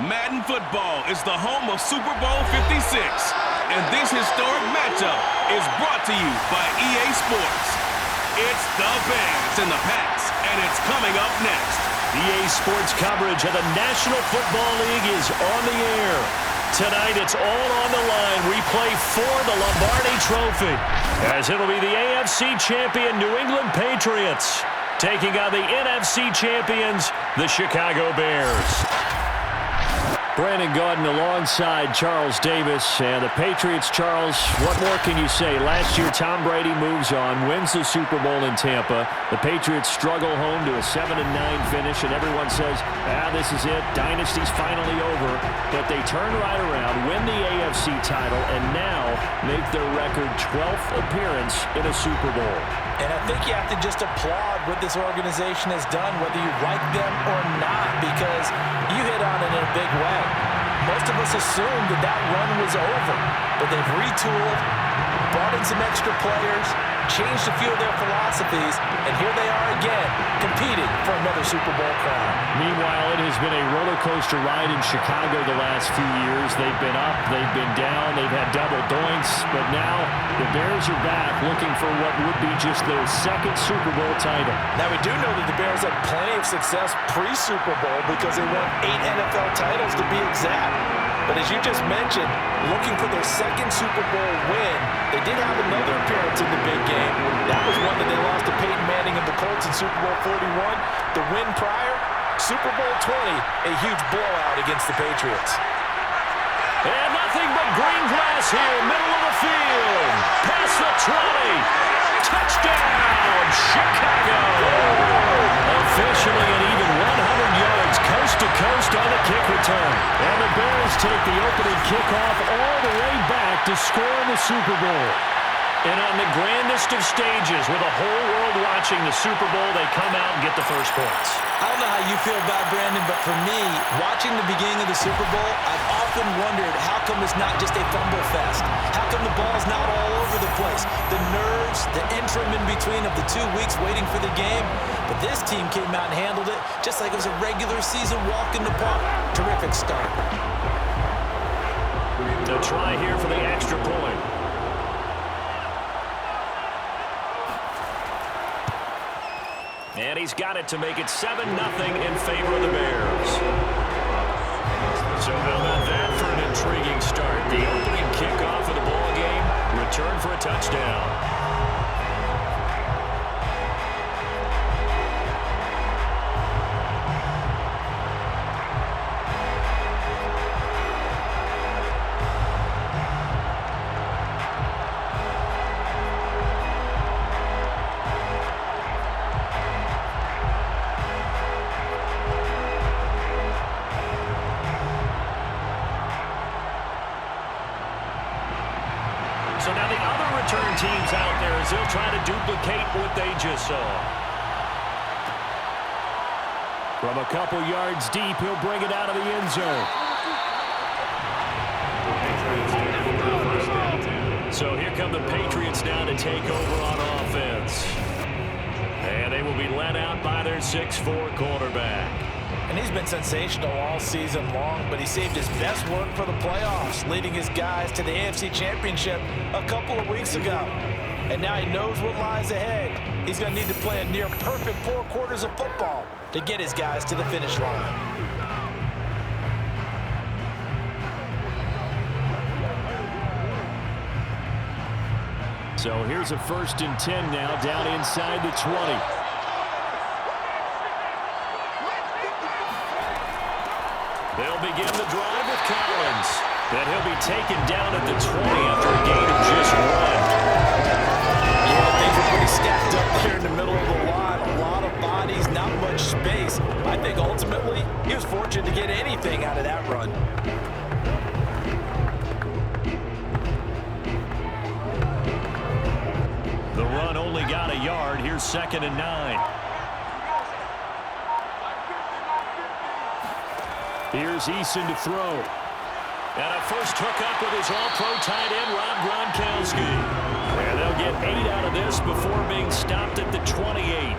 Madden Football is the home of Super Bowl 56, and this historic matchup is brought to you by EA Sports. It's the Bears and the Pats, and it's coming up next. EA Sports coverage of the National Football League is on the air. Tonight, it's all on the line. We play for the Lombardi Trophy, as it'll be the AFC champion New England Patriots taking on the NFC champions, the Chicago Bears. Brandon Gaudin alongside Charles Davis. And the Patriots, Charles, what more can you say? Last year, Tom Brady moves on, wins the Super Bowl in Tampa. The Patriots struggle home to a 7-9 finish, and everyone says, this is it. Dynasty's finally over. But they turn right around, win the AFC title, and now make their record 12th appearance in a Super Bowl. And I think you have to just applaud what this organization has done, whether you like them or not, because you hit on it in a big way. Most of us assumed that run was over, but they've retooled, brought in some extra players, changed a few of their philosophies, and here they are again, competing for another Super Bowl crown. Meanwhile, it has been a roller coaster ride in Chicago the last few years. They've been up, they've been down, they've had double doinks, but now the Bears are back looking for what would be just their second Super Bowl title. Now, we do know that the Bears had plenty of success pre-Super Bowl because they won 8 NFL titles to be exact. But as you just mentioned, looking for their second Super Bowl win, they did have another appearance in the big game. That was one that they lost to Payton Manning and the Colts in Super Bowl 41. The win prior, Super Bowl 20, a huge blowout against the Patriots. And nothing but green grass here, middle of the field. Past the 20. Touchdown, Chicago. Officially an even 100 yards coast to coast on the kick return. And the Bears take the opening kickoff all the way back to score in the Super Bowl. And on the grandest of stages, with the whole world watching the Super Bowl, they come out and get the first points. I don't know how you feel about Brandon, but for me, watching the beginning of the Super Bowl, I've often wondered how come it's not just a fumble fest? How come the ball's not all over the place? The nerves, the interim in between of the 2 weeks waiting for the game. But this team came out and handled it just like it was a regular season walk in the park. Terrific start. To try here for the extra point. And he's got it to make it 7-0 in favor of the Bears. So how about that for an intriguing start? The opening kickoff of the ball game, return for a touchdown. So now the other return teams out there as they'll try to duplicate what they just saw. From a couple yards deep, he'll bring it out of the end zone. So here come the Patriots now to take over on offense. And they will be led out by their 6'4" quarterback. And he's been sensational all season long, but he saved his best work for the playoffs, leading his guys to the AFC Championship a couple of weeks ago. And now he knows what lies ahead. He's going to need to play a near-perfect 4 quarters of football to get his guys to the finish line. So here's a 1st and 10 now, down inside the 20. They'll begin the drive with Collins. Then he'll be taken down at the 20 after a gain of just 1. Yeah, things are pretty stacked up there in the middle of the line. A lot of bodies, not much space. I think ultimately he was fortunate to get anything out of that run. The run only got a yard. Here's 2nd and 9. Here's Eason to throw. And a first hookup with his all-pro tight end, Gronkowski. And they'll get 8 out of this before being stopped at the 28.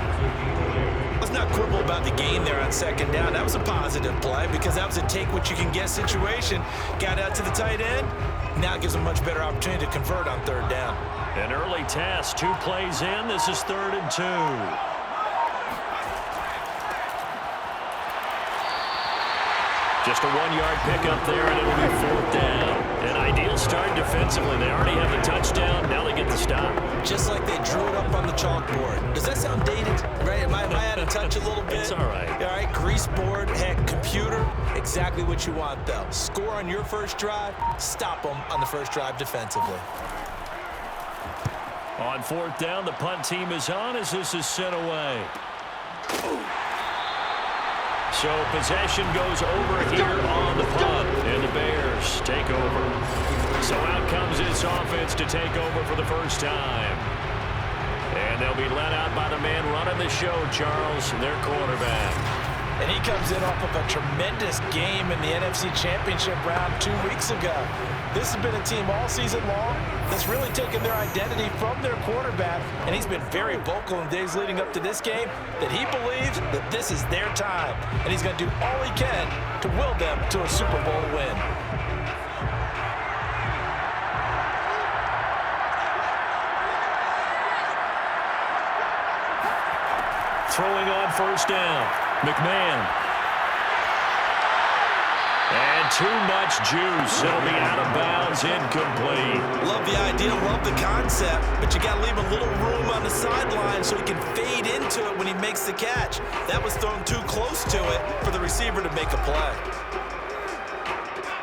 Let's not quibble about the gain there on second down. That was a positive play because that was a take-what-you-can-get situation. Got out to the tight end. Now it gives them a much better opportunity to convert on third down. An early test, 2 plays in. This is 3rd and 2. Just a 1-yard pickup there, and it'll be 4th down. An ideal start defensively. They already have the touchdown. Now they get the stop. Just like they drew it up on the chalkboard. Does that sound dated? Right? Am I out of touch a little bit? It's all right. All right, grease board, heck, computer. Exactly what you want, though. Score on your first drive. Stop them on the first drive defensively. On 4th down, the punt team is on as this is sent away. So possession goes over here on the punt, and the Bears take over. So out comes this offense to take over for the first time. And they'll be let out by the man running the show, Charles, their quarterback. And he comes in off of a tremendous game in the NFC Championship round 2 weeks ago. This has been a team all season long that's really taken their identity from their quarterback, and he's been very vocal in days leading up to this game that he believes that this is their time, and he's going to do all he can to will them to a Super Bowl win. Throwing on first down, McMahon. And too much juice. It'll be out of bounds, incomplete. Love the idea, love the concept, but you got to leave a little room on the sideline so he can fade into it when he makes the catch. That was thrown too close to it for the receiver to make a play.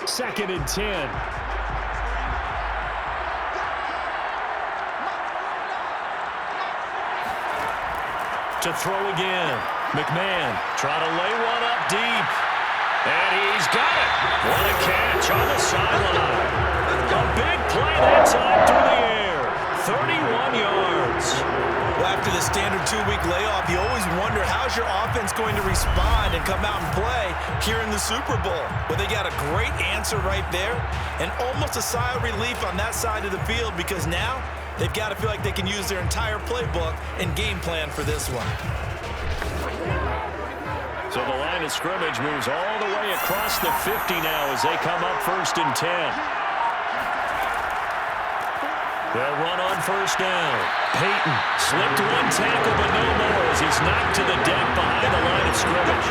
2nd and 10. To throw again. McMahon trying to lay one up deep. And he's got it. What a catch on the sideline. A big play that time through the air. 31 yards. Well, after the standard 2-week layoff, you always wonder how's your offense going to respond and come out and play here in the Super Bowl. Well, they got a great answer right there and almost a sigh of relief on that side of the field because now they've got to feel like they can use their entire playbook and game plan for this one. So the line of scrimmage moves all the way across the 50 now as they come up 1st and 10. They'll run on first down. Payton slipped one tackle, but no more as he's knocked to the deck behind the line of scrimmage.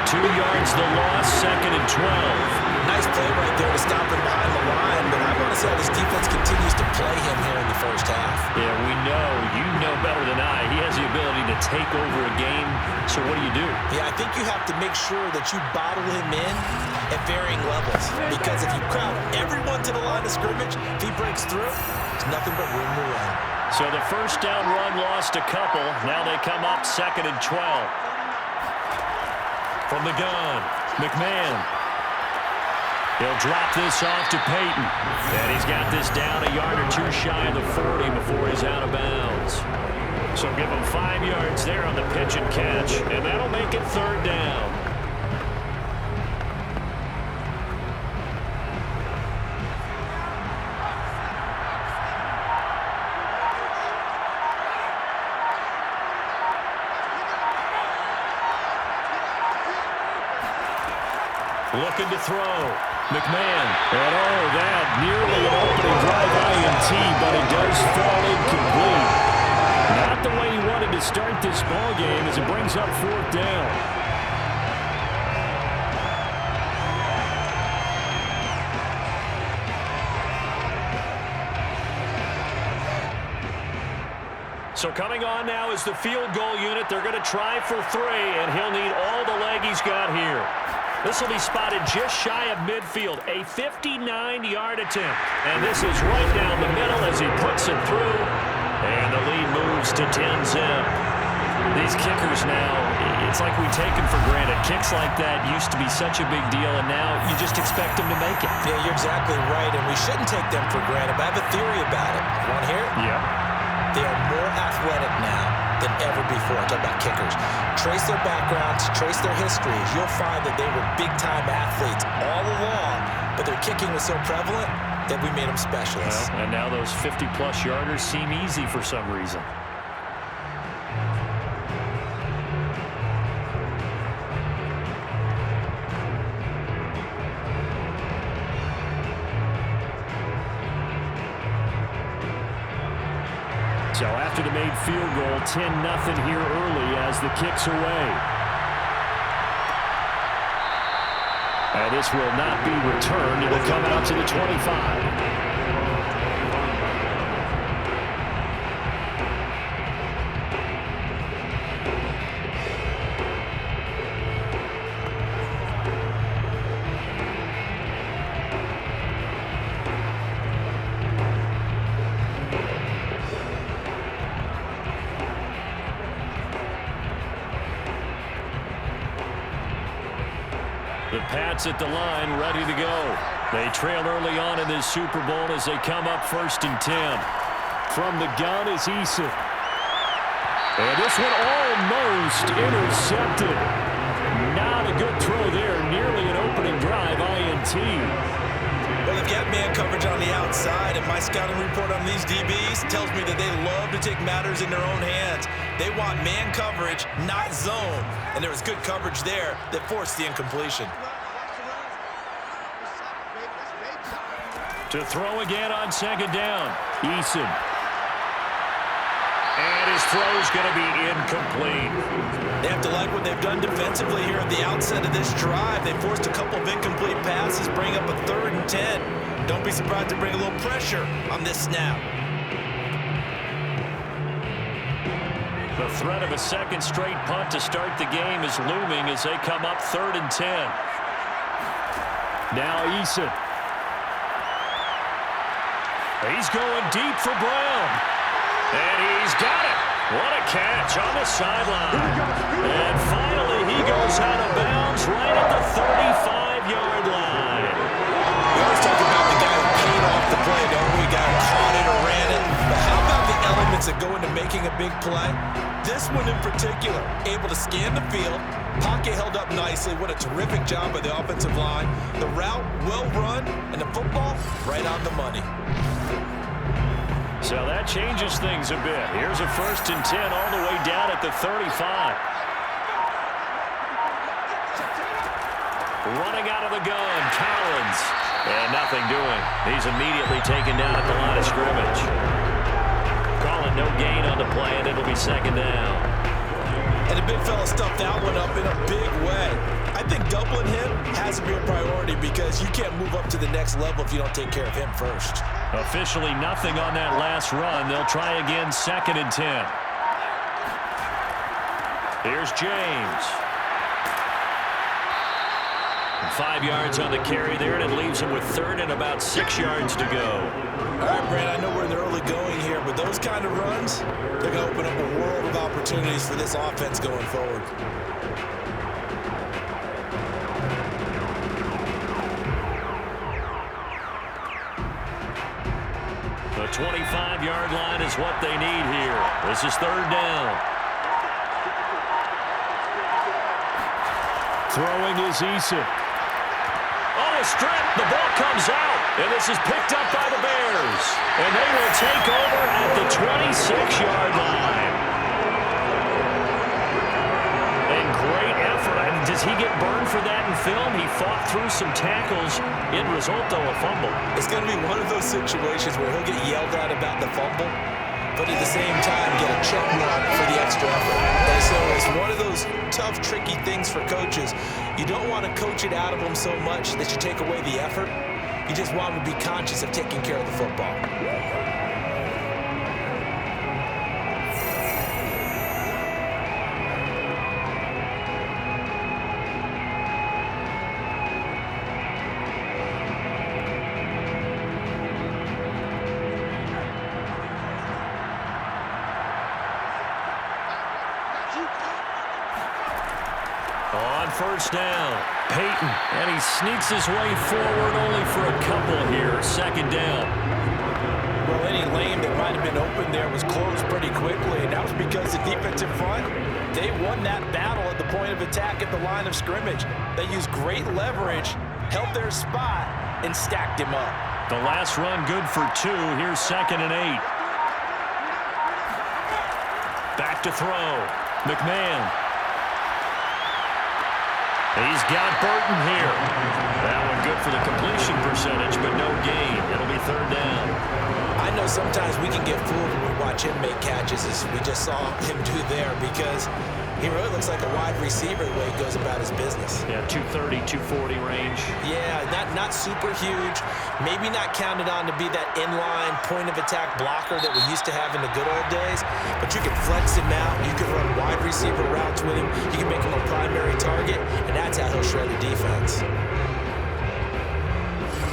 2 yards the loss, 2nd and 12. Nice play right there to stop him behind the line, but I want to see how this defense continues to play him here in the first half. Yeah, we know. You know better than I. He has the ability to take over a game, so what do? Yeah, I think you have to make sure that you bottle him in at varying levels, because if you crowd everyone to the line of scrimmage, if he breaks through, there's nothing but room to run. So the first down run lost a couple. Now they come up 2nd and 12. From the gun, McMahon. He'll drop this off to Payton. And he's got this down a yard or two shy of the 40 before he's out of bounds. So give him 5 yards there on the pitch and catch. And that'll make it 3rd down. Looking to throw. McMahon. And that nearly an opening drive INT, but it does fall incomplete. Not the way he wanted to start this ball game as it brings up 4th down. So coming on now is the field goal unit. They're going to try for 3, and he'll need all the leg he's got here. This will be spotted just shy of midfield, a 59-yard attempt. And this is right down the middle as he puts it through. And the lead moves to 10-zip. These kickers now, it's like we take them for granted. Kicks like that used to be such a big deal, and now you just expect them to make it. Yeah, you're exactly right, and we shouldn't take them for granted. But I have a theory about it. You want to hear it? Yeah. They are more athletic now than ever before. I'm talking about kickers. Trace their backgrounds, trace their histories. You'll find that they were big-time athletes all along, but their kicking was so prevalent that we made them specialists. Well, and now those 50-plus yarders seem easy for some reason. after the made field goal. 10-0 here early as the kick's away. And this will not be returned. It will come out to the 25. The Pats at the line, ready to go. They trail early on in this Super Bowl as they come up 1st and 10. From the gun is Eason. And this one almost intercepted. Not a good throw there. Nearly an opening drive, INT. Well, they've got man coverage on the outside, and my scouting report on these DBs tells me that they love to take matters in their own hands. They want man coverage, not zone. And there was good coverage there that forced the incompletion. To throw again on 2nd down, Eason. And his throw's going to be incomplete. They have to like what they've done defensively here at the outset of this drive. They forced a couple of incomplete passes, bring up a 3rd and 10. Don't be surprised to bring a little pressure on this snap. The threat of a second straight punt to start the game is looming as they come up 3rd and 10. Now Eason. He's going deep for Brown. And he's got it. What a catch on the sideline. And finally he goes out of bounds right at the 35-yard line. We always talk about the guy who paid off the play, don't we? Guy who caught it or ran it. But how about the elements that go into making a big play? This one in particular, able to scan the field, pocket held up nicely. What a terrific job by the offensive line. The route well run, and the football right on the money. So that changes things a bit. Here's a 1st and 10 all the way down at the 35. Running out of the gun, Collins. And nothing doing. He's immediately taken down at the line of scrimmage. Calling no gain on the play, and it'll be 2nd down. And the big fella stuffed that one up in a big way. I think doubling him has to be a priority because you can't move up to the next level if you don't take care of him first. Officially nothing on that last run. They'll try again 2nd and 10. Here's James. 5 yards on the carry there, and it leaves him with 3rd and about 6 yards to go. All right, Brad, I know we're in the early going here, but those kind of runs, they're going to open up a world of opportunities for this offense going forward. The 25-yard line is what they need here. This is 3rd down. Throwing is Eason. Oh, a strip. The ball comes out, and this is picked up by the Bears. And they will take over at the 26-yard line. And great effort. I mean, does he get burned for that in film? He fought through some tackles. End result, though, a fumble. It's going to be one of those situations where he'll get yelled at about the fumble, but at the same time get a check mark for the extra effort. And so it's one of those tough, tricky things for coaches. You don't want to coach it out of them so much that you take away the effort. You just want them to be conscious of taking care of the football. On 1st down, Payton, and he sneaks his way forward only for a couple here. 2nd down. Well, any lane that might have been open there was closed pretty quickly, and that was because the defensive front, they won that battle at the point of attack at the line of scrimmage. They used great leverage, held their spot, and stacked him up. The last run good for 2. Here's 2nd and 8. Back to throw. McMahon. He's got Burton here. That one good for the completion percentage, but no gain. It'll be 3rd down. I know sometimes we can get fooled when we watch him make catches, as we just saw him do there, because he really looks like a wide receiver the way he goes about his business. Yeah, 230, 240 range. Yeah, not super huge. Maybe not counted on to be that inline point-of-attack blocker that we used to have in the good old days, but you can flex him out. You can run wide receiver routes with him. You can make him a primary target, and that's how he'll shred the defense.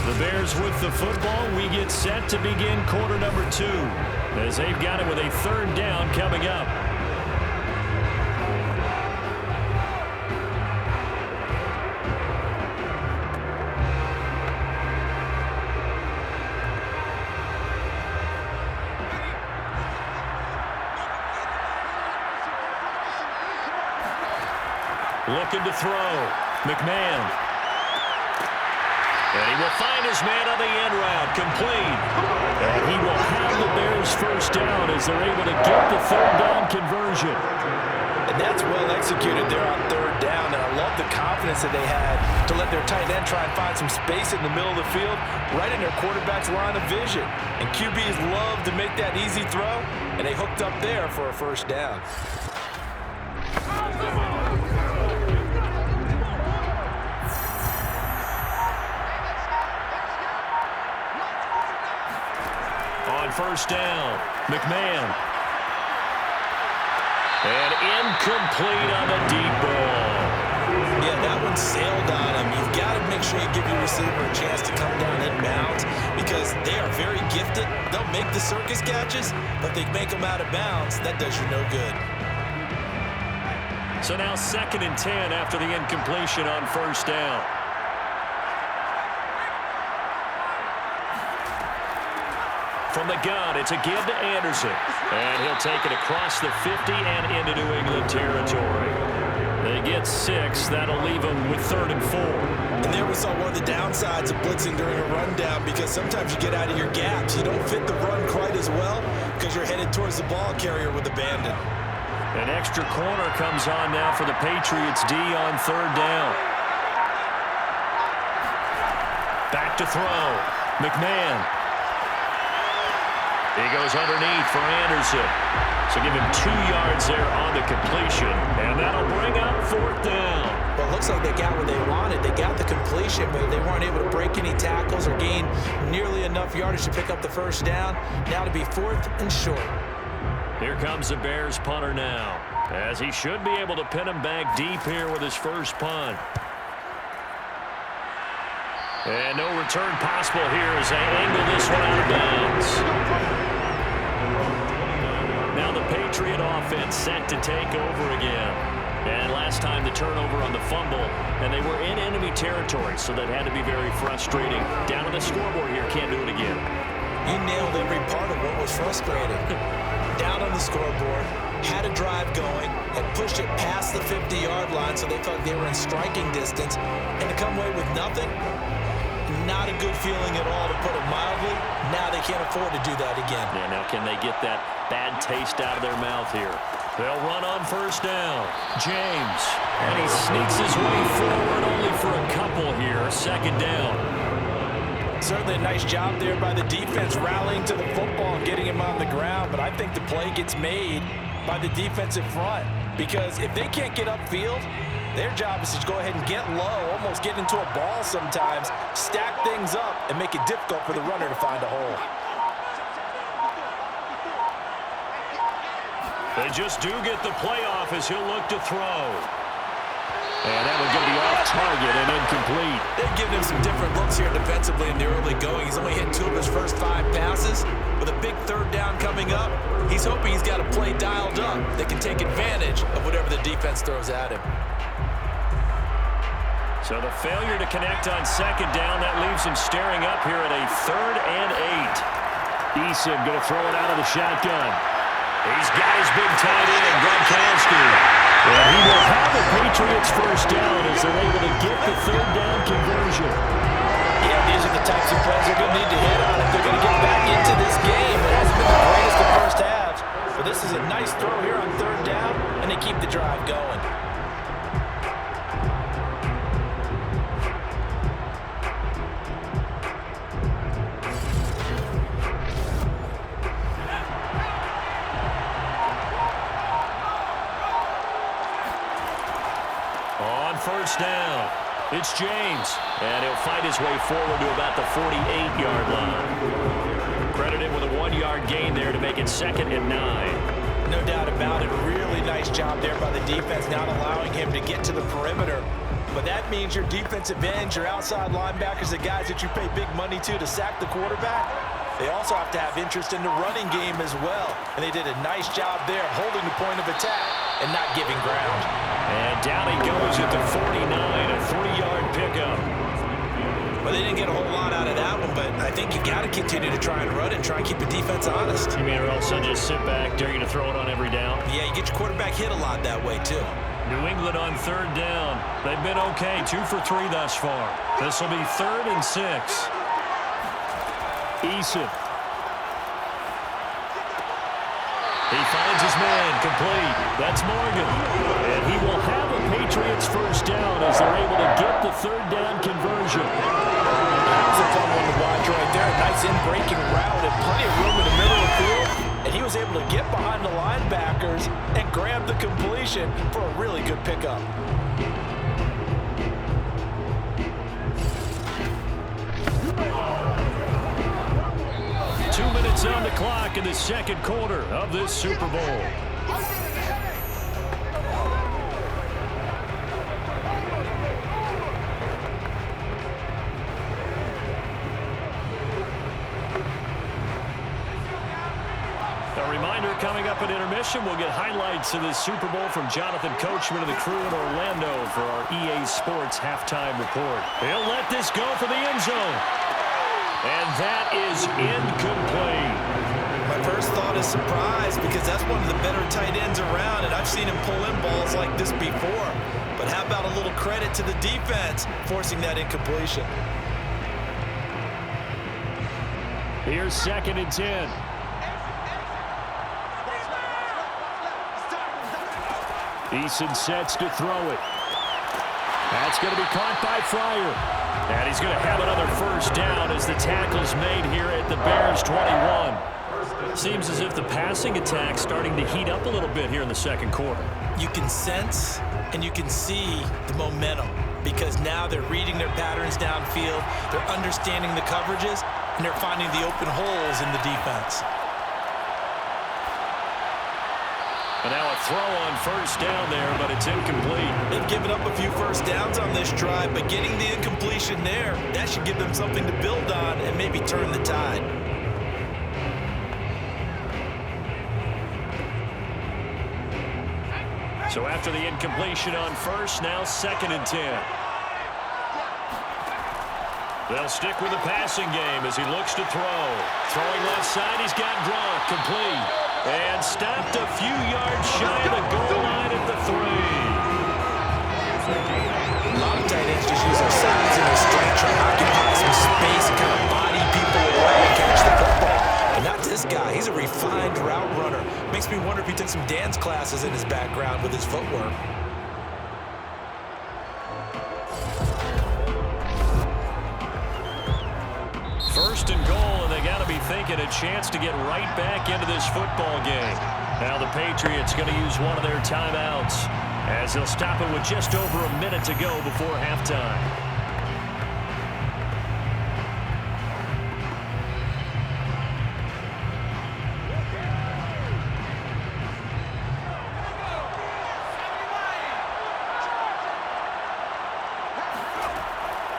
The Bears with the football. We get set to begin quarter number 2 as they've got it with a 3rd down coming up. Looking to throw. McMahon. And he will find his man on the end route. Complete. And he will have the Bears first down as they're able to get the 3rd down conversion. And that's well executed there on 3rd down. And I love the confidence that they had to let their tight end try and find some space in the middle of the field, right in their quarterback's line of vision. And QBs love to make that easy throw, and they hooked up there for a first down. On first down, McMahon. And incomplete on the deep ball. Yeah, that one sailed on him. You've got to make sure you give your receiver a chance to come down inbounds because they are very gifted. They'll make the circus catches, but they make them out of bounds. That does you no good. So now 2nd and 10 after the incompletion on first down. From the gun, it's a give to Anderson. And he'll take it across the 50 and into New England territory. They get 6. That'll leave them with 3rd and 4. And there we saw one of the downsides of blitzing during a rundown because sometimes you get out of your gaps. You don't fit the run quite as well because you're headed towards the ball carrier with abandon. An extra corner comes on now for the Patriots D on 3rd down. Back to throw. McMahon. He goes underneath for Anderson. So give him 2 yards there on the completion. And that'll bring up 4th down. Well, it looks like they got what they wanted. They got the completion, but they weren't able to break any tackles or gain nearly enough yardage to pick up the first down. Now to be 4th and short. Here comes the Bears punter now, as he should be able to pin him back deep here with his first punt. And no return possible here as they angle this one out of bounds. Now the Patriot offense set to take over again. And last time the turnover on the fumble, and they were in enemy territory, so that had to be very frustrating. Down on the scoreboard here, can't do it again. You nailed every part of what was frustrating. Down on the scoreboard, had a drive going, had pushed it past the 50-yard line so they felt they were in striking distance, and to come away with nothing, not a good feeling at all, to put it mildly. Now they can't afford to do that again. Yeah, now can they get that bad taste out of their mouth here? They'll run on first down. James, and he sneaks his way forward only for a couple here. 2nd down. Certainly a nice job there by the defense rallying to the football and getting him on the ground, but I think the play gets made by the defensive front because if they can't get upfield, their job is to go ahead and get low, almost get into a ball sometimes, stack things up, and make it difficult for the runner to find a hole. They just do get the playoff as he'll look to throw. And that one's going to be off target and incomplete. They've given him some different looks here defensively in the early going. He's only hit 2 of his first 5 passes. With a big 3rd down coming up, he's hoping he's got a play dialed up that can take advantage of whatever the defense throws at him. So the failure to connect on 2nd down, that leaves him staring up here at a 3rd and 8. Eason going to throw it out of the shotgun. He's got his big tight end, Gronk. And he will have the Patriots first down as they're able to get the 3rd down conversion. Yeah, these are the types of plays they're going to need to hit on if they're going to get back into this game. It hasn't been the greatest of first halves, but this is a nice throw here on 3rd down, and they keep the drive going. On first down, it's James. And he'll fight his way forward to about the 48-yard line. Credited with a 1-yard gain there to make it 2nd and 9. No doubt about it. A really nice job there by the defense, not allowing him to get to the perimeter. But that means your defensive ends, your outside linebackers, the guys that you pay big money to sack the quarterback, they also have to have interest in the running game as well. And they did a nice job there holding the point of attack and not giving ground. And down he goes at the 49, a 3-yard pickup. Well, they didn't get a whole lot out of that one, but I think you got to continue to try and run and try and keep the defense honest. You mean or else they'll just sit back, dare you to throw it on every down? Yeah, you get your quarterback hit a lot that way, too. New England on 3rd down. They've been okay, 2 for 3 thus far. This will be 3rd and 6. Eason. He finds his man, complete. That's Morgan. And he will have a Patriots first down as they're able to get the 3rd down conversion. That was a fun one to watch right there. A nice in-breaking route and plenty of room in the middle of the field. And he was able to get behind the linebackers and grab the completion for a really good pickup. On the clock in the 2nd quarter of this Super Bowl. A reminder, coming up at intermission, we'll get highlights of this Super Bowl from Jonathan Coachman and the crew in Orlando for our EA Sports halftime report. He'll let this go for the end zone. And that is incomplete. My first thought is surprise because that's one of the better tight ends around, and I've seen him pull in balls like this before. But how about a little credit to the defense forcing that incompletion? Here's 2nd and 10. Eason sets to throw it. That's going to be caught by Fryer. And he's going to have another first down as the tackle's made here at the Bears 21. Seems as if the passing attack's starting to heat up a little bit here in the 2nd quarter. You can sense and you can see the momentum because now they're reading their patterns downfield, they're understanding the coverages, and they're finding the open holes in the defense. And now a throw on first down there, but it's incomplete. They've given up a few first downs on this drive, but getting the incompletion there, that should give them something to build on and maybe turn the tide. So after the incompletion on first, now 2nd and 10. They'll stick with the passing game as he looks to throw. Throwing left side, he's got Gronk, complete. And stopped a few yards shy of the goal line at the 3. A lot of tight ends just use their size and their strength, try to occupy some space and kind of body people away and catch the football. But not this guy. He's a refined route runner. Makes me wonder if he took some dance classes in his background with his footwork. First and goal, and they got to be thinking a chance to get right back into this football game. Now the Patriots going to use one of their timeouts as they'll stop it with just over a minute to go before halftime.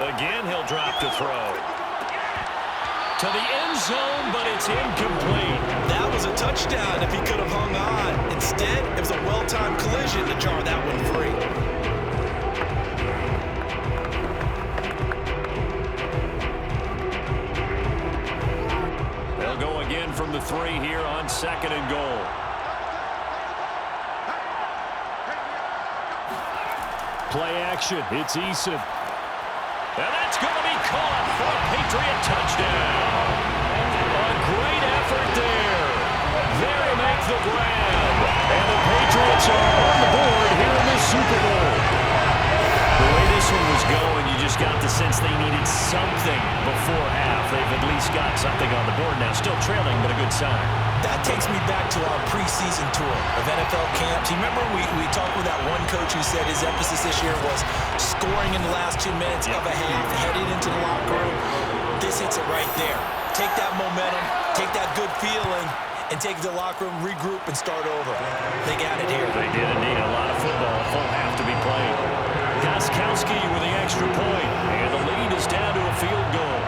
Again, he'll drop to throw. To the end zone, but it's incomplete. That was a touchdown if he could have hung on. Instead, it was a well-timed collision to jar that one free. They'll go again from the 3 here on 2nd and goal. Play action. It's Eason. And that's going to be caught for a Patriot touchdown. A great effort there. There to make the grab. And the Patriots are on the board here in this Super Bowl. The way this one was going, you just got the sense they needed something before half. They've at least got something on the board now. Still trailing, but a good sign. That takes me back to our preseason tour of NFL camps. You remember we talked with that one coach who said his emphasis this year was scoring in the last 2 minutes of a half, heading into the locker room. This hits it right there. Take that momentum, take that good feeling, and take it to the locker room, regroup, and start over. They got it here. They did indeed. A lot of football, full half to be played. Gostkowski with the extra point, and the lead is down to a field goal.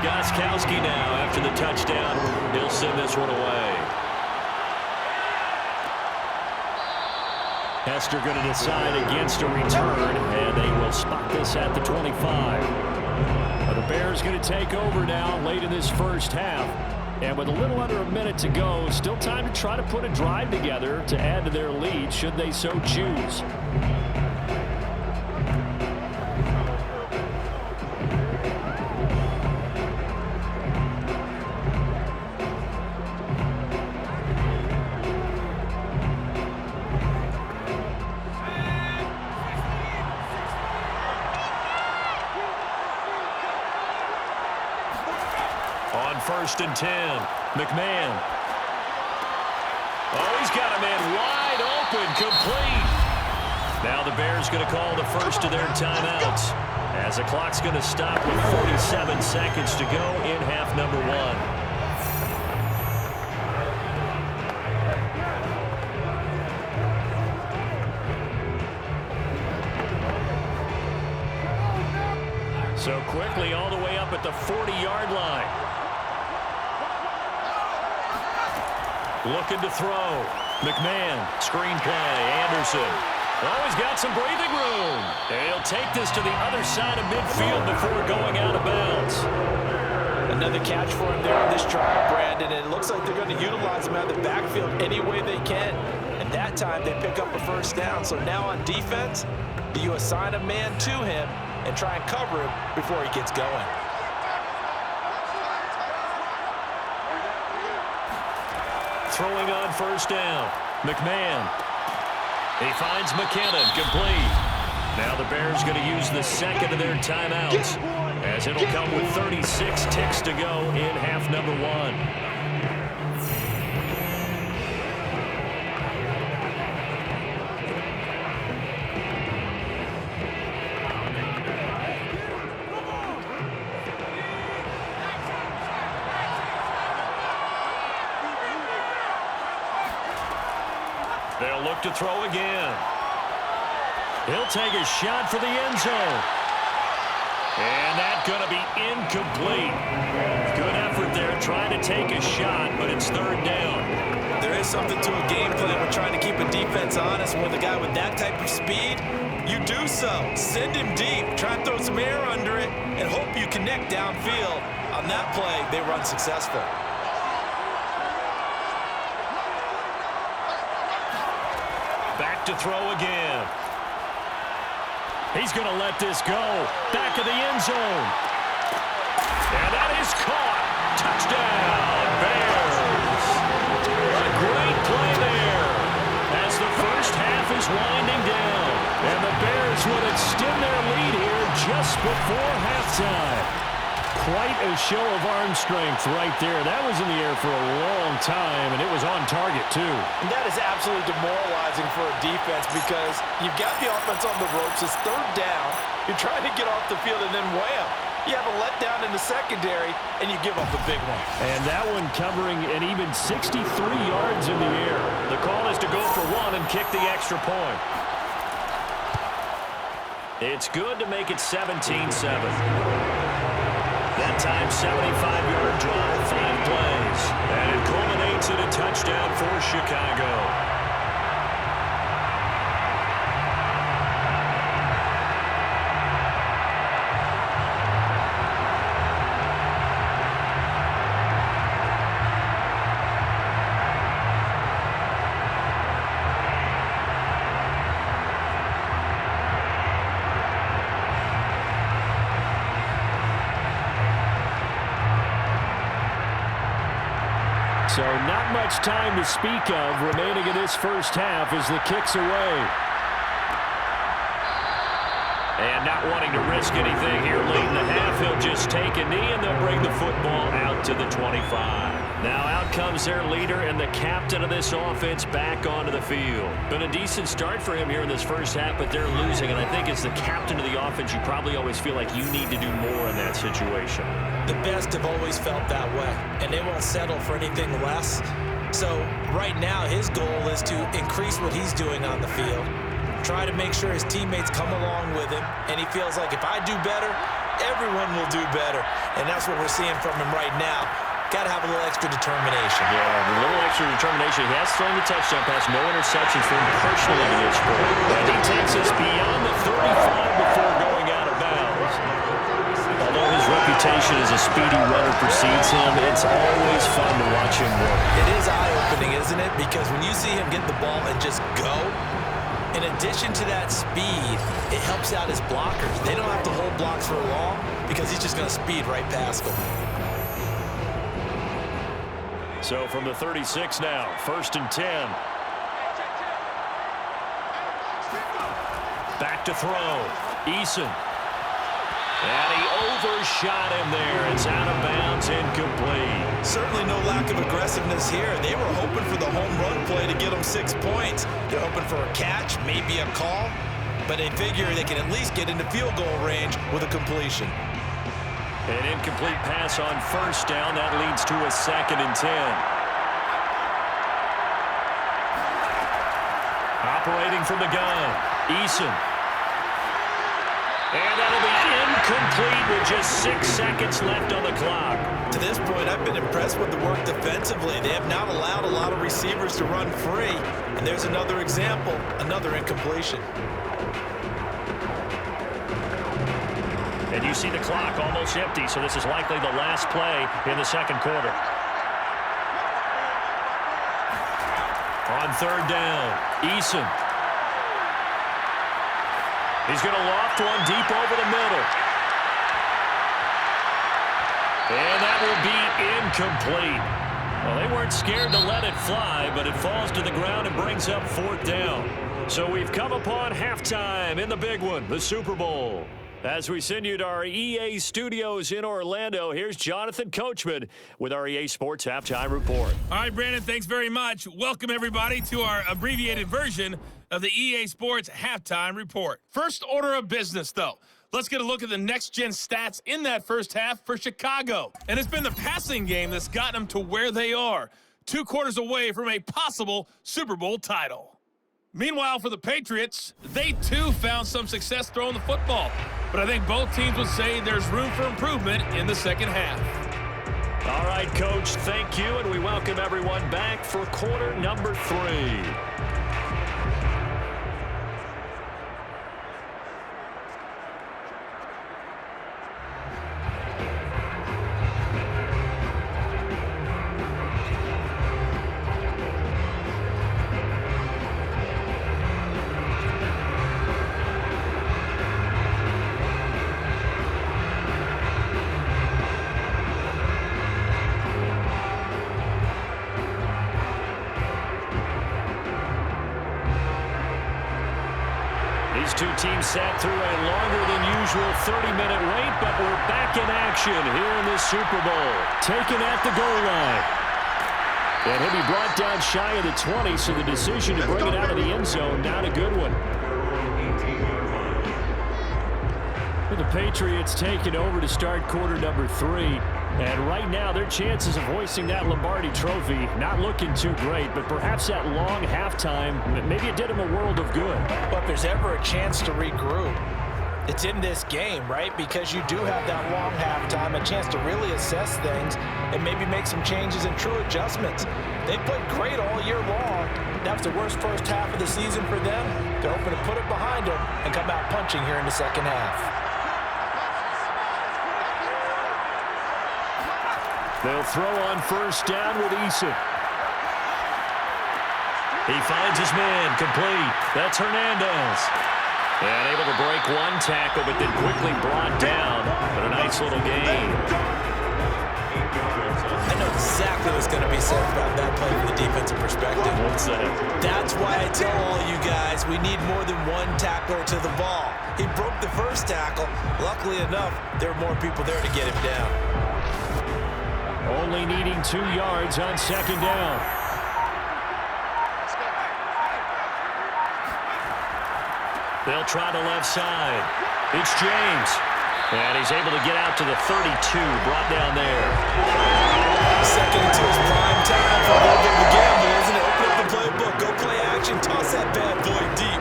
Gostkowski now after the touchdown. He'll send this one away. Hester going to decide against a return, and they will spot this at the 25. The Bears going to take over now late in this first half. And with a little under a minute to go, still time to try to put a drive together to add to their lead should they so choose. On 1st and 10, McMahon. Oh, he's got a man wide open, complete. Now the Bears going to call the first of their timeouts as the clock's going to stop with 47 seconds to go in half number 1. So quickly all the way up at the 40-yard line. Looking to throw. McMahon, screen play, Anderson. Oh, he's got some breathing room. And he'll take this to the other side of midfield before going out of bounds. Another catch for him there on this drive, Brandon, and it looks like they're going to utilize him out of the backfield any way they can. And that time they pick up a first down. So now on defense, you assign a man to him and try and cover him before he gets going. Throwing on first down, McMahon. He finds McKinnon, complete. Now the Bears going to use the second of their timeouts as it'll come with 36 ticks to go in half number 1. They'll look to throw again. He'll take a shot for the end zone. And that's going to be incomplete. Good effort there trying to take a shot, but it's third down. There is something to a game plan. We're trying to keep a defense honest. With a guy with that type of speed, you do so. Send him deep. Try and throw some air under it and hope you connect downfield. On that play, they run successful. Back to throw again. He's going to let this go. Back of the end zone. And that is caught. Touchdown, Bears. A great play there as the first half is winding down. And the Bears would extend their lead here just before halftime. Quite a show of arm strength right there. That was in the air for a long time, and it was on target, too. And that is absolutely demoralizing for a defense because you've got the offense on the ropes. It's third down. You're trying to get off the field, and then wham, you have a letdown in the secondary, and you give up a big one. And that one covering an even 63 yards in the air. The call is to go for one and kick the extra point. It's good to make it 17-7. That time, 75-yard drive, 5 plays. And it culminates in a touchdown for Chicago. So not much time to speak of remaining in this first half as the kick's away. And not wanting to risk anything here late in the half, he'll just take a knee and they'll bring the football out to the 25. Now out comes their leader and the captain of this offense back onto the field. Been a decent start for him here in this first half, but they're losing. And I think as the captain of the offense, you probably always feel like you need to do more in that situation. The best have always felt that way, and they won't settle for anything less. So right now his goal is to increase what he's doing on the field, try to make sure his teammates come along with him, and he feels like if I do better, everyone will do better. And that's what we're seeing from him right now. Got to have a little extra determination. Yeah, a little extra determination. He has thrown the touchdown pass, no interceptions for him personally in this sport. And he takes us beyond the 35 before going out of bounds. Although his reputation as a speedy runner precedes him, it's always fun to watch him work. It is eye-opening, isn't it? Because when you see him get the ball and just go, in addition to that speed, it helps out his blockers. They don't have to hold blocks for long because he's just going to speed right past them. So from the 36 now, 1st and 10. Back to throw. Eason. And he overshot him there. It's out of bounds, incomplete. Certainly no lack of aggressiveness here. They were hoping for the home run play to get them 6 points. They're hoping for a catch, maybe a call, but they figure they can at least get into field goal range with a completion. An incomplete pass on 1st down. That leads to a 2nd and 10. Operating from the gun, Eason. And that'll be incomplete with just 6 seconds left on the clock. To this point, I've been impressed with the work defensively. They have not allowed a lot of receivers to run free. And there's another example, another incompletion. And you see the clock almost empty, so this is likely the last play in the 2nd quarter. On 3rd down, Eason. He's going to loft one deep over the middle. And that will be incomplete. Well, they weren't scared to let it fly, but it falls to the ground and brings up 4th down. So we've come upon halftime in the big one, the Super Bowl. As we send you to our EA studios in Orlando, here's Jonathan Coachman with our EA Sports Halftime Report. All right, Brandon, thanks very much. Welcome, everybody, to our abbreviated version of the EA Sports Halftime Report. First order of business, though. Let's get a look at the next-gen stats in that first half for Chicago. And it's been the passing game that's gotten them to where they are, 2 quarters away from a possible Super Bowl title. Meanwhile, for the Patriots, they too found some success throwing the football. But I think both teams would say there's room for improvement in the second half. All right, Coach, thank you, and we welcome everyone back for quarter number 3. These two teams sat through a longer than usual 30-minute wait, but we're back in action here in the Super Bowl. Taken at the goal line. And he'll be brought down shy of the 20, so the decision to bring it out of the end zone, not a good one. With the Patriots taking over to start quarter number 3. And right now, their chances of hoisting that Lombardi trophy not looking too great, but perhaps that long halftime, maybe it did them a world of good. But if there's ever a chance to regroup, it's in this game, right? Because you do have that long halftime, a chance to really assess things and maybe make some changes and true adjustments. They played great all year long. That was the worst first half of the season for them. They're hoping to put it behind them and come out punching here in the second half. They'll throw on first down with Eason. He finds his man, complete. That's Hernandez. And able to break one tackle, but then quickly brought down. But a nice little gain. I know exactly exactly what's going to be said about that play from the defensive perspective. What's that? That's why I tell all you guys we need more than one tackler to the ball. He broke the first tackle. Luckily enough, there were more people there to get him down. Only needing 2 yards on second down. They'll try the left side. It's James. And he's able to get out to the 32, brought down there. Second and 2 is prime time for a little bit of a gamble, isn't it? Open up the playbook, go play action, toss that bad boy deep.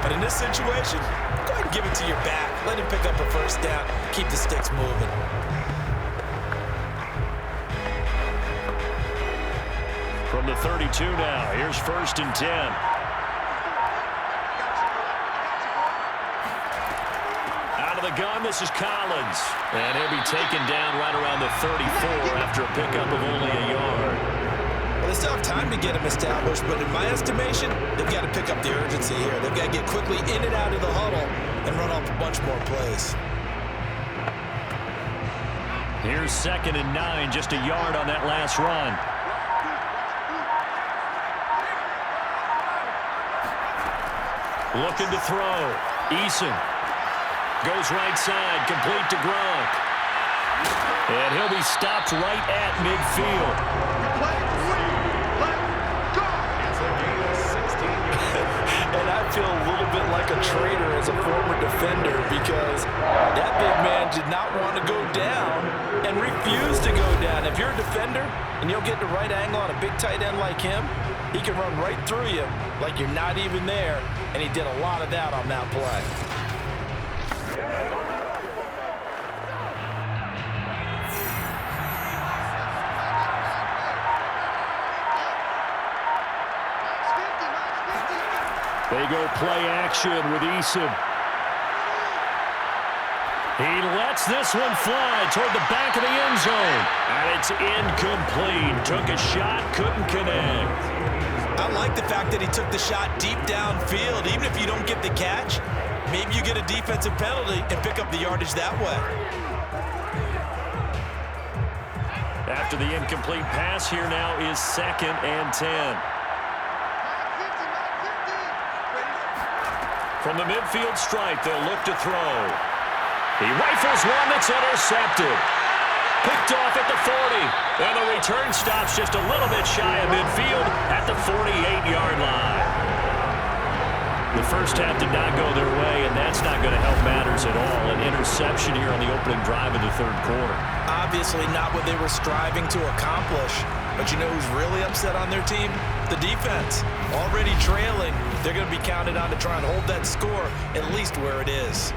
But in this situation, go ahead and give it to your back. Let him pick up a first down, keep the sticks moving. From the 32 now, here's 1st and 10. Out of the gun, this is Collins. And he'll be taken down right around the 34 after a pickup of only a yard. Well, they still have time to get him established, but in my estimation, they've got to pick up the urgency here. They've got to get quickly in and out of the huddle and run off a bunch more plays. Here's 2nd and 9, just a yard on that last run. Looking to throw. Eason goes right side, complete to Gronk. And he'll be stopped right at midfield. And I feel a little bit like a traitor as a former defender because that big man did not want to go down and refused to go down. If you're a defender and you'll get the right angle on a big tight end like him, he can run right through you like you're not even there, and he did a lot of that on that play. They go play action with Eason. He lets this one fly toward the back of the end zone. And it's incomplete. Took a shot, couldn't connect. I like the fact that he took the shot deep downfield. Even if you don't get the catch, maybe you get a defensive penalty and pick up the yardage that way. After the incomplete pass, here now is 2nd and 10. From the midfield stripe, they'll look to throw. He rifles one that's intercepted. Picked off at the 40. And the return stops just a little bit shy of midfield at the 48-yard line. The first half did not go their way, and that's not going to help matters at all. An interception here on the opening drive of the 3rd quarter. Obviously not what they were striving to accomplish. But you know who's really upset on their team? The defense. Already trailing. They're going to be counted on to try and hold that score at least where it is.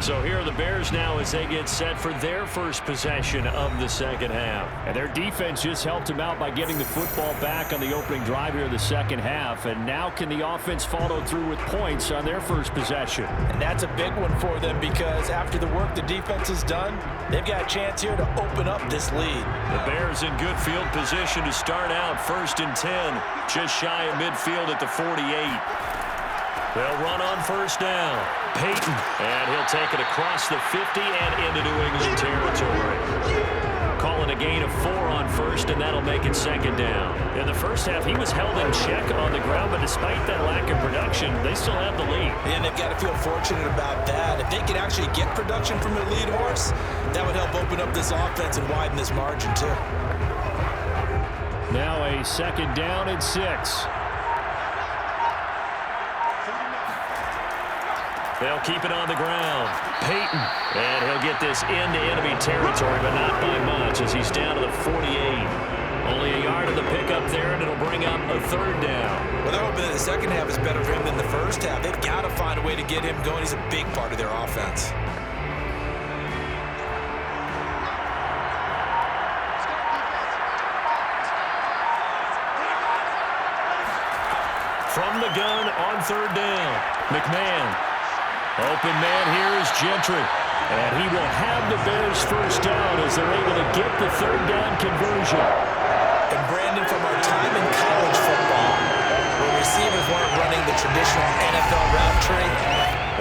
So here are the Bears now as they get set for their first possession of the second half. And their defense just helped them out by getting the football back on the opening drive here in the second half. And now can the offense follow through with points on their first possession? And that's a big one for them because after the work the defense has done, they've got a chance here to open up this lead. The Bears in good field position to start out 1st and 10, just shy of midfield at the 48. They'll run on 1st down. Payton, and he'll take it across the 50 and into New England territory. Calling a gain of 4 on 1st, and that'll make it 2nd down. In the first half, he was held in check on the ground, but despite that lack of production, they still have the lead. And they've got to feel fortunate about that. If they could actually get production from their lead horse, that would help open up this offense and widen this margin, too. Now a 2nd down and 6. They'll keep it on the ground. Payton, and he'll get this into enemy territory, but not by much as he's down to the 48. Only a yard of the pickup there, and it'll bring up a 3rd down. Well, they're hoping that the second half is better for him than the first half. They've got to find a way to get him going. He's a big part of their offense. From the gun on 3rd down, McMahon. Open man here is Gentry. And he will have the Bears first down as they're able to get the 3rd down conversion. And Brandon, from our time in college football, where receivers weren't running the traditional NFL route tree,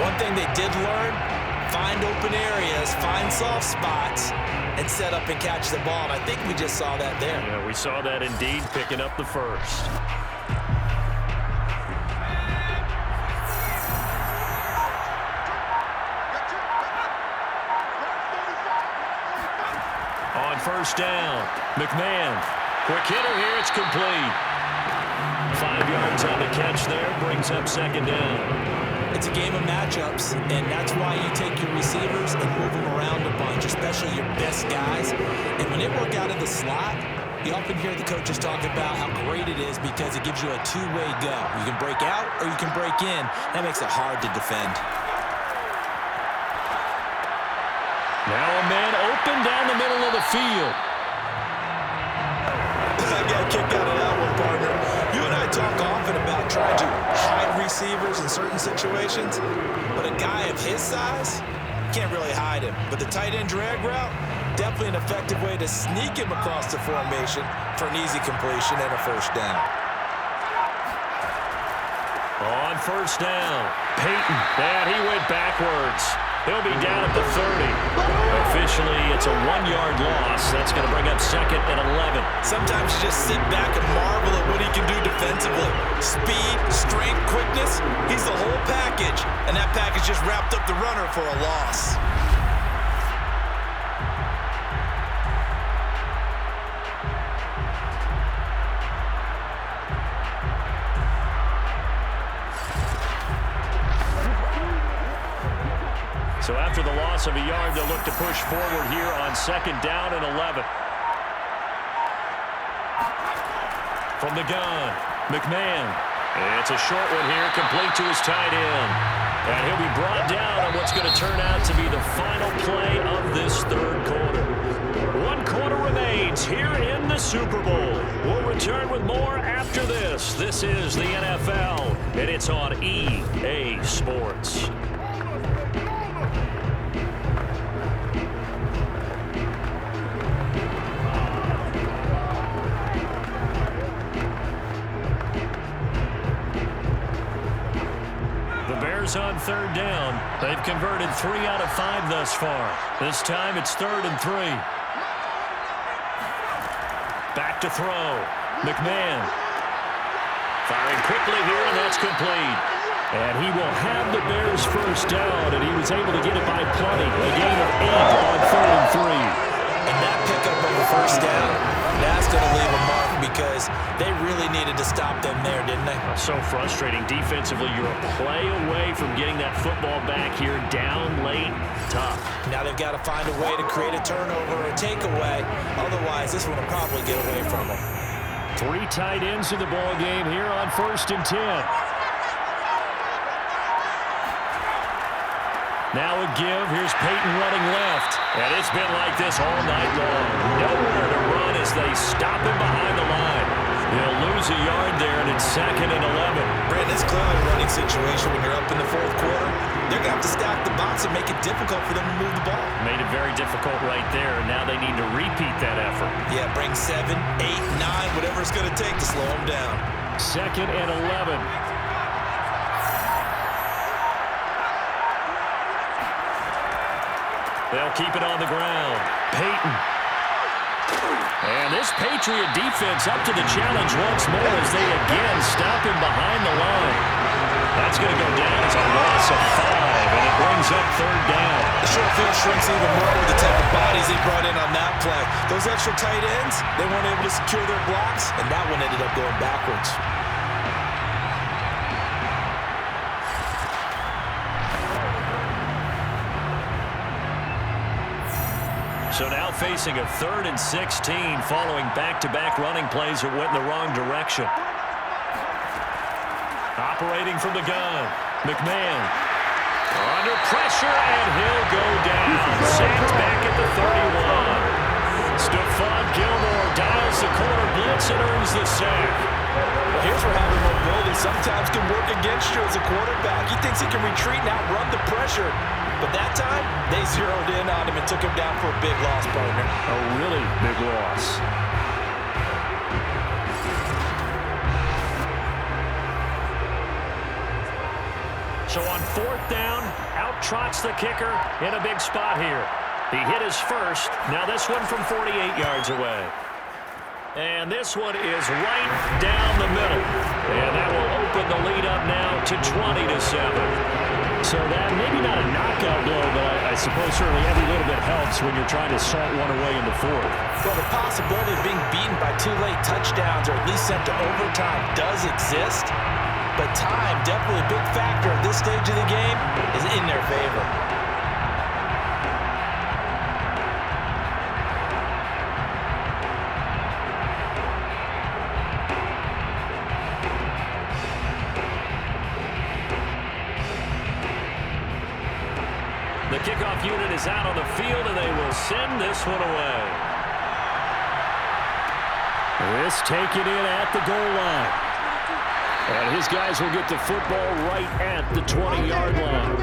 one thing they did learn, find open areas, find soft spots, and set up and catch the ball. And I think we just saw that there. Yeah, we saw that indeed, picking up the first. On first down, McMahon. Quick hitter here, it's complete. 5 yards on the catch there, brings up second down. It's a game of matchups, and that's why you take your receivers and move them around a bunch, especially your best guys. And when they work out of the slot, you often hear the coaches talk about how great it is because it gives you a two-way go. You can break out or you can break in. That makes it hard to defend. Now a man open down the middle of the field. I got a kick out of that one, partner. You and I talk often about trying to hide receivers in certain situations, but a guy of his size, can't really hide him. But the tight end drag route, definitely an effective way to sneak him across the formation for an easy completion and a first down. On first down, Payton, and he went backwards. He'll be down at the 30. Officially, it's a 1-yard loss. That's going to bring up second and 11. Sometimes you just sit back and marvel at what he can do defensively. Speed, strength, quickness, he's the whole package. And that package just wrapped up the runner for a loss. So after the loss of a yard, they'll look to push forward here on second down and 11. From the gun, McMahon. It's a short one here, complete to his tight end. And he'll be brought down on what's going to turn out to be the final play of this third quarter. 1 quarter remains here in the Super Bowl. We'll return with more after this. This is the NFL, and it's on EA Sports. On third down. They've converted 3 out of 5 thus far. This time it's 3rd and 3. Back to throw. McMahon. Firing quickly here, and that's complete. And he will have the Bears first down, and he was able to get it by plenty. A gain of 8 on 3rd and 3. And that pickup of the first down, that's going to leave a mark because they really needed to stop them there, didn't they? So frustrating. Defensively, you're a play away from getting that football back here down late. Tough. Now they've got to find a way to create a turnover or a takeaway. Otherwise, this one will probably get away from them. 3 tight ends in the ball game here on 1st and 10. Now a give. Here's Payton running left. And it's been like this all night long. Nowhere to run as they stop him behind the line. He'll lose a yard there, and it's 2nd and 11. Brandon, it's clearly a running situation when you're up in the 4th quarter. They're going to have to stack the box and make it difficult for them to move the ball. Made it very difficult right there. Now they need to repeat that effort. Yeah, bring 7, 8, 9, whatever it's going to take to slow them down. 2nd and 11. They'll keep it on the ground. Payton. And this Patriot defense up to the challenge once more as they again stop him behind the line. That's going to go down as a loss of 5, and it brings up 3rd down. The short field shrinks even more with the type of bodies they brought in on that play. Those extra tight ends, they weren't able to secure their blocks, and that one ended up going backwards. So now facing a 3rd and 16 following back-to-back running plays that went in the wrong direction. Operating from the gun, McMahon. Under pressure, and he'll go down. Sacked back at the 31. Stephon Gilmore dials the corner blitz and earns the sack. Well, here's where having mobility sometimes can work against you as a quarterback. He thinks he can retreat and outrun the pressure. But that time, they zeroed in on him and took him down for a big loss, partner. A really big loss. So on 4th down, out trots the kicker in a big spot here. He hit his first. Now this one from 48 yards away. And this one is right down the middle. And that will open the lead up now to 20-7. So that maybe not a knockout blow, but I suppose certainly every little bit helps when you're trying to salt one away in the fourth. Well, the possibility of being beaten by 2 late touchdowns or at least sent to overtime does exist. But time, definitely a big factor at this stage of the game, is in their favor. The kickoff unit is out on the field, and they will send this one away. This taken in at the goal line. And his guys will get the football right at the 20-yard line.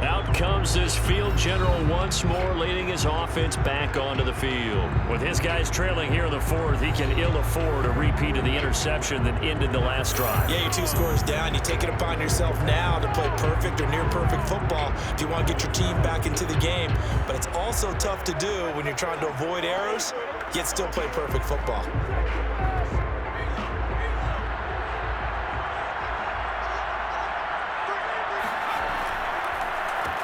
Out comes this field general once more, leading his offense back onto the field. With his guys trailing here in the fourth, he can ill afford a repeat of the interception that ended the last drive. Yeah, you're 2 scores down. You take it upon yourself now to play perfect or near-perfect football if you want to get your team back into the game. But it's also tough to do when you're trying to avoid errors, yet still play perfect football.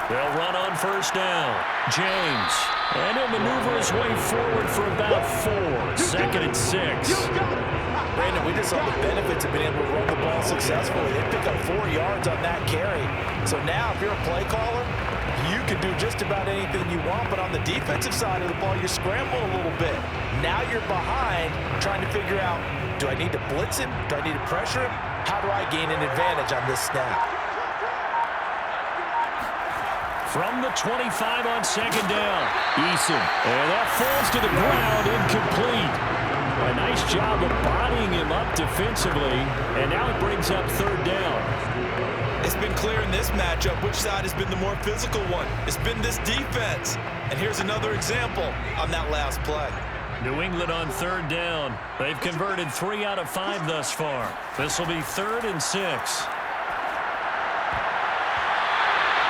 They'll run on 1st down. James. And he'll maneuver his way forward for about 4. 2nd and 6. Brandon, we just saw the benefits of being able to run the ball successfully. They pick up 4 yards on that carry. So now, if you're a play caller, you can do just about anything you want. But on the defensive side of the ball, you scramble a little bit. Now you're behind, trying to figure out, do I need to blitz him? Do I need to pressure him? How do I gain an advantage on this snap? From the 25 on 2nd down. Eason. And that falls to the ground, incomplete. A nice job of bodying him up defensively. And now it brings up 3rd down. It's been clear in this matchup which side has been the more physical one. It's been this defense. And here's another example on that last play. New England on 3rd down. They've converted 3 out of 5 thus far. This will be 3rd and 6.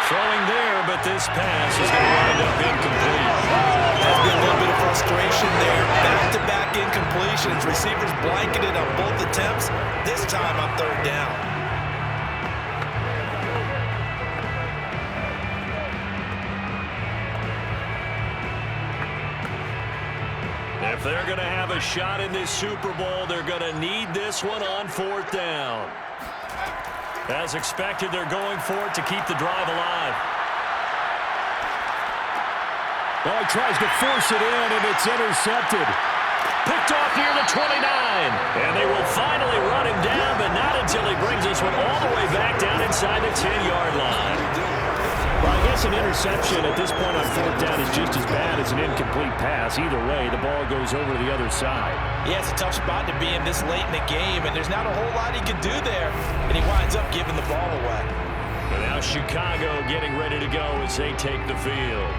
Throwing there, but this pass is going to wind up incomplete. There's been a little bit of frustration there. Back-to-back incompletions. Receivers blanketed on both attempts, this time on 3rd down. If they're going to have a shot in this Super Bowl, they're going to need this one on 4th down. As expected, they're going for it to keep the drive alive. Well, he tries to force it in, and it's intercepted. Picked off near the 29. And they will finally run him down, but not until he brings this one all the way back down inside the 10-yard line. Well, I guess an interception at this point on 4th down is just as bad as an incomplete pass. Either way, the ball goes over to the other side. Yeah, it's a tough spot to be in this late in the game, and there's not a whole lot he can do there, and he winds up giving the ball away. And now Chicago getting ready to go as they take the field.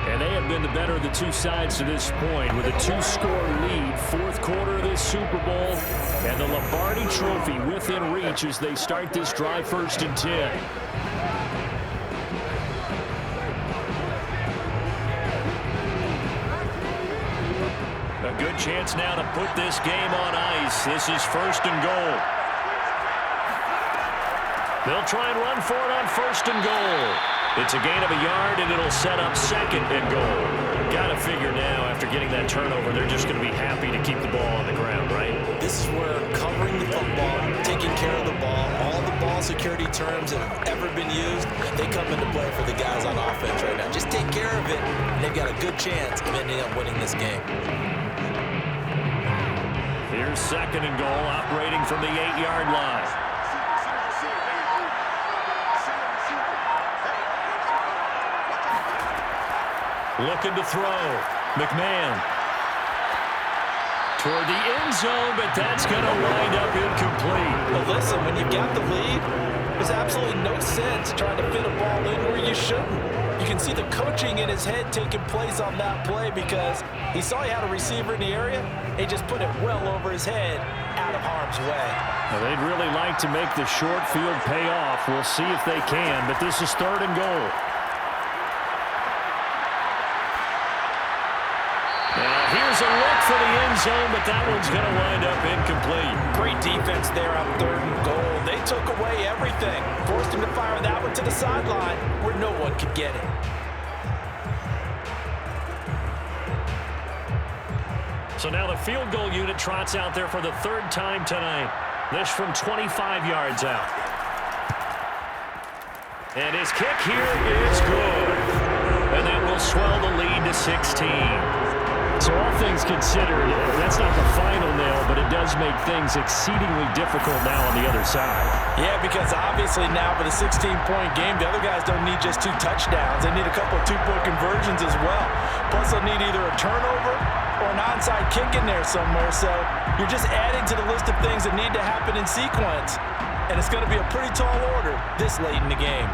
And they have been the better of the 2 sides to this point with a 2-score lead, 4th quarter of this Super Bowl, and the Lombardi Trophy within reach as they start this drive 1st and 10. A good chance now to put this game on ice. This is 1st and goal. They'll try and run for it on 1st and goal. It's a gain of a yard, and it'll set up 2nd and goal. Got to figure now, after getting that turnover, they're just going to be happy to keep the ball on the ground, right? This is where covering the football, taking care of the ball, all the ball security terms that have ever been used, they come into play for the guys on offense right now. Just take care of it, and they've got a good chance of ending up winning this game. Here's 2nd and goal, operating from the 8-yard line. Looking to throw. McMahon. Toward the end zone, but that's going to wind up incomplete. But listen, when you've got the lead, there's absolutely no sense trying to fit a ball in where you shouldn't. You can see the coaching in his head taking place on that play because he saw he had a receiver in the area. He just put it well over his head out of harm's way. Well, they'd really like to make the short field pay off. We'll see if they can, but this is 3rd and goal. Now, here's a look for the end zone, but that one's going to wind up incomplete. Great defense there on 3rd and goal. They took away everything. Forced him to fire that one to the sideline where no one could get it. So now the field goal unit trots out there for the 3rd time tonight. This from 25 yards out. And his kick here is good. And that will swell the lead to 16. So all things considered, that's not the final nail, but it does make things exceedingly difficult now on the other side. Yeah, because obviously now with a 16-point game, the other guys don't need just 2 touchdowns. They need a couple of 2-point conversions as well. Plus they'll need either a turnover or an onside kick in there somewhere. So you're just adding to the list of things that need to happen in sequence. And it's going to be a pretty tall order this late in the game.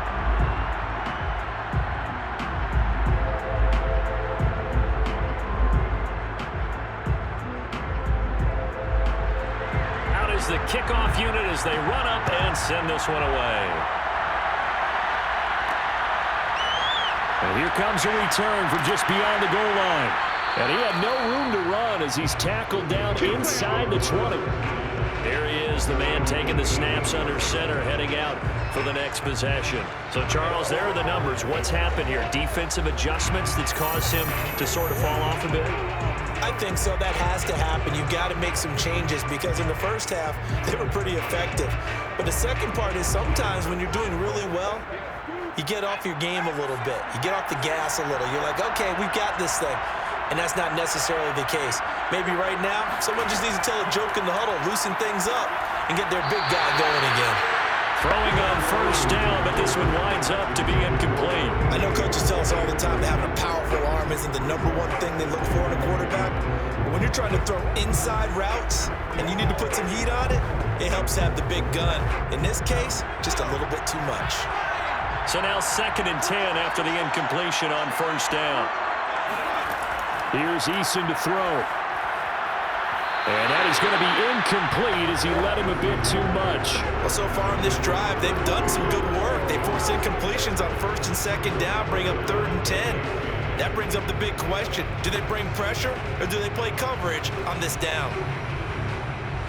The kickoff unit as they run up and send this one away. And here comes a return from just beyond the goal line. And he had no room to run as he's tackled down inside the 20. There he is, the man taking the snaps under center, heading out for the next possession. So, Charles, there are the numbers. What's happened here? Defensive adjustments that's caused him to sort of fall off a bit? I think so. That has to happen. You've got to make some changes because in the first half, they were pretty effective. But the second part is sometimes when you're doing really well, you get off your game a little bit. You get off the gas a little. You're like, okay, we've got this thing. And that's not necessarily the case. Maybe right now, someone just needs to tell a joke in the huddle, loosen things up, and get their big guy going again. Throwing on 1st down, but this one winds up to be incomplete. I know coaches tell us all the time that having a powerful arm isn't the #1 thing they look for in a quarterback. But when you're trying to throw inside routes and you need to put some heat on it, it helps to have the big gun. In this case, just a little bit too much. So now 2nd and 10 after the incompletion on 1st down. Here's Eason to throw. And that is going to be incomplete as he led him a bit too much. Well, so far in this drive, they've done some good work. They force incompletions on 1st and 2nd down, bring up 3rd and 10. That brings up the big question. Do they bring pressure or do they play coverage on this down?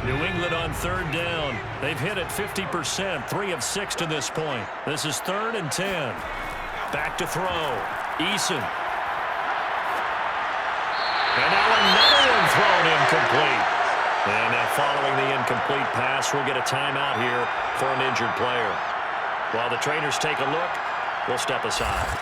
New England on 3rd down. They've hit it 50%, 3 of 6 to this point. This is 3rd and 10. Back to throw. Eason. And now another one thrown incomplete. And following the incomplete pass, we'll get a timeout here for an injured player. While the trainers take a look, we'll step aside.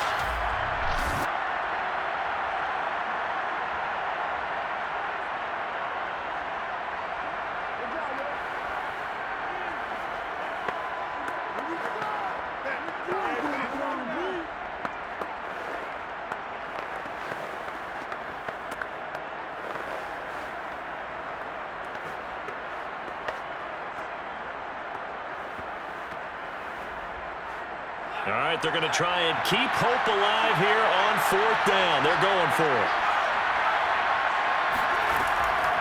All right, they're going to try and keep hope alive here on 4th down. They're going for it.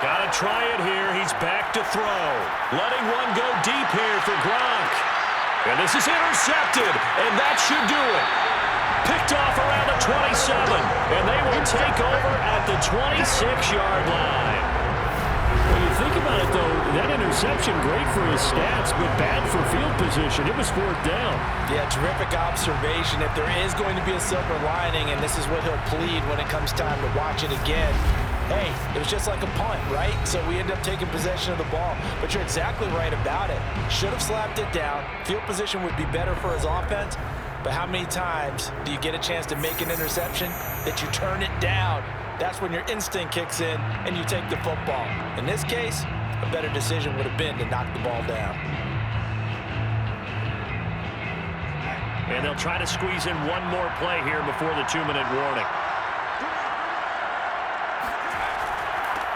Got to try it here. He's back to throw. Letting one go deep here for Gronk. And this is intercepted, and that should do it. Picked off around the 27, and they will take over at the 26-yard line. When you think about it, though, that interception, great for his stats, but bad for field position. It was 4th down. Yeah, terrific observation. If there is going to be a silver lining, and this is what he'll plead when it comes time to watch it again, hey, it was just like a punt, right? So we end up taking possession of the ball. But you're exactly right about it. Should have slapped it down. Field position would be better for his offense. But how many times do you get a chance to make an interception that you turn it down? That's when your instinct kicks in and you take the football. In this case, a better decision would have been to knock the ball down. And they'll try to squeeze in one more play here before the 2-minute warning.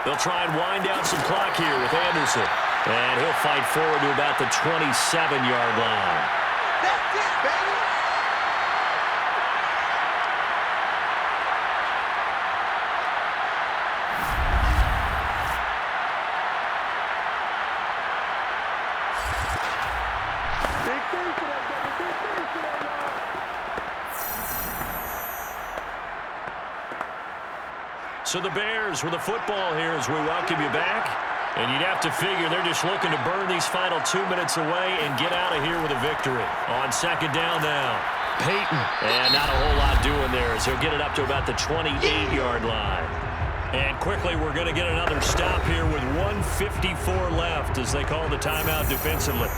They'll try and wind down some clock here with Anderson. And he'll fight forward to about the 27-yard line. That's it, baby! 2nd and 10 So the Bears with the football here as we welcome you back. And you'd have to figure they're just looking to burn these final 2 minutes away and get out of here with a victory. On second down now, Payton. And not a whole lot doing there as he'll get it up to about the 28-yard line. And quickly we're going to get another stop here with 1:54 left as they call the timeout defensively.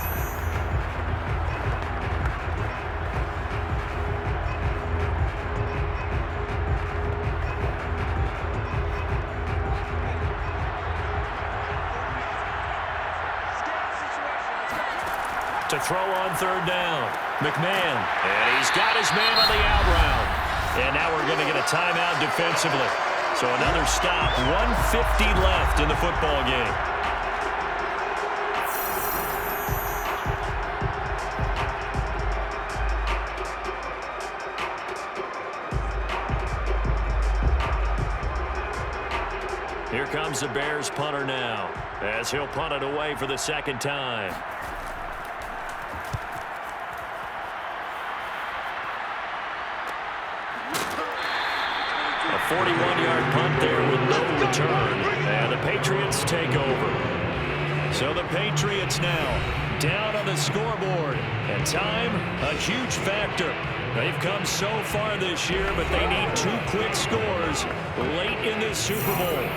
To throw on third down, McMahon, and he's got his man on the out route. And now we're going to get a timeout defensively. So another stop, 1:50 left in the football game. Here comes the Bears punter now, as he'll punt it away for the second time. A 41-yard punt there with no return. And the Patriots take over. So the Patriots now down on the scoreboard. And time, a huge factor. They've come so far this year, but they need 2 quick scores late in this Super Bowl.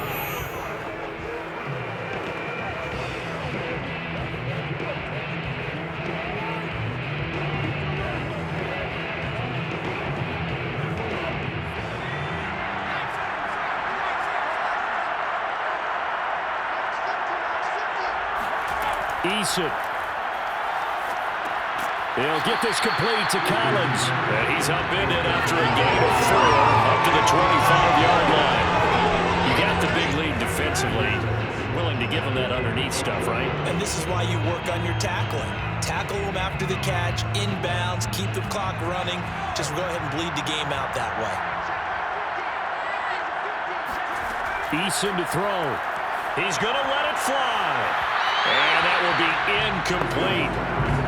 Eason. He'll get this complete to Collins. And he's upended after a gain of 4 up to the 25-yard line. You got the big lead defensively. Willing to give him that underneath stuff, right? And this is why you work on your tackling. Tackle them after the catch, inbounds, keep the clock running. Just go ahead and bleed the game out that way. Eason to throw. He's going to let it fly. And that will be incomplete.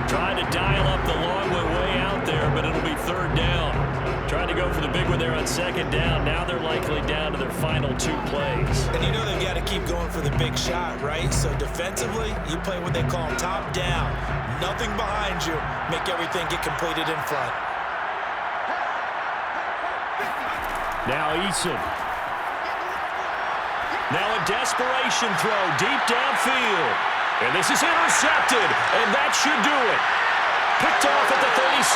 Trying to dial up the long way out there, but it'll be third down. Trying to go for the big one there on second down. Now they're likely down to their final 2 plays. And you know they've got to keep going for the big shot, right? So defensively, you play what they call top down. Nothing behind you. Make everything get completed in front. Now Eason. Now a desperation throw deep downfield. And this is intercepted, and that should do it. Picked off at the 36.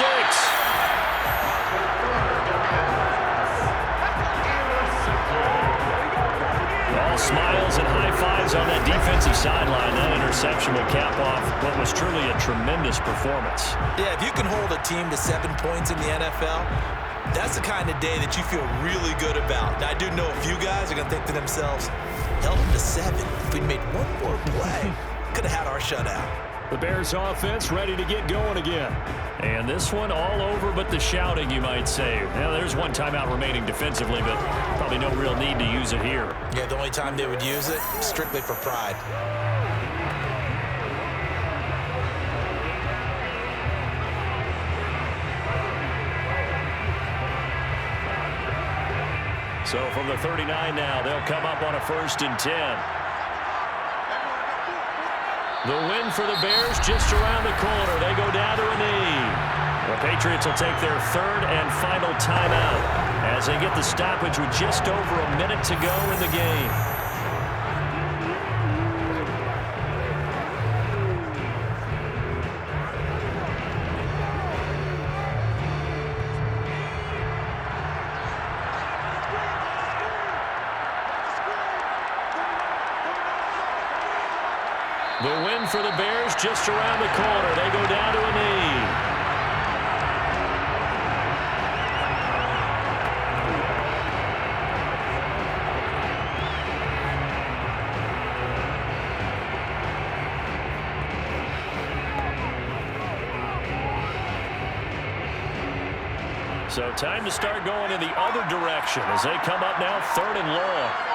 All smiles and high fives on that defensive sideline. That interception will cap off what was truly a tremendous performance. Yeah, if you can hold a team to 7 points in the NFL, that's the kind of day that you feel really good about. Now, I do know a few guys are going to think to themselves, held them to 7. If we made one more play, could have had our shutout. The Bears offense ready to get going again. And this one all over but the shouting, you might say. Now, there's one timeout remaining defensively, but probably no real need to use it here. Yeah, the only time they would use it, strictly for pride. So from the 39 now, they'll come up on a 1st and 10. The win for the Bears just around the corner. They go down to a knee. The Patriots will take their 3rd and final timeout as they get the stoppage with just over a minute to go in the game. The win for the Bears just around the corner. They go down to a knee. So time to start going in the other direction as they come up now 3rd and long.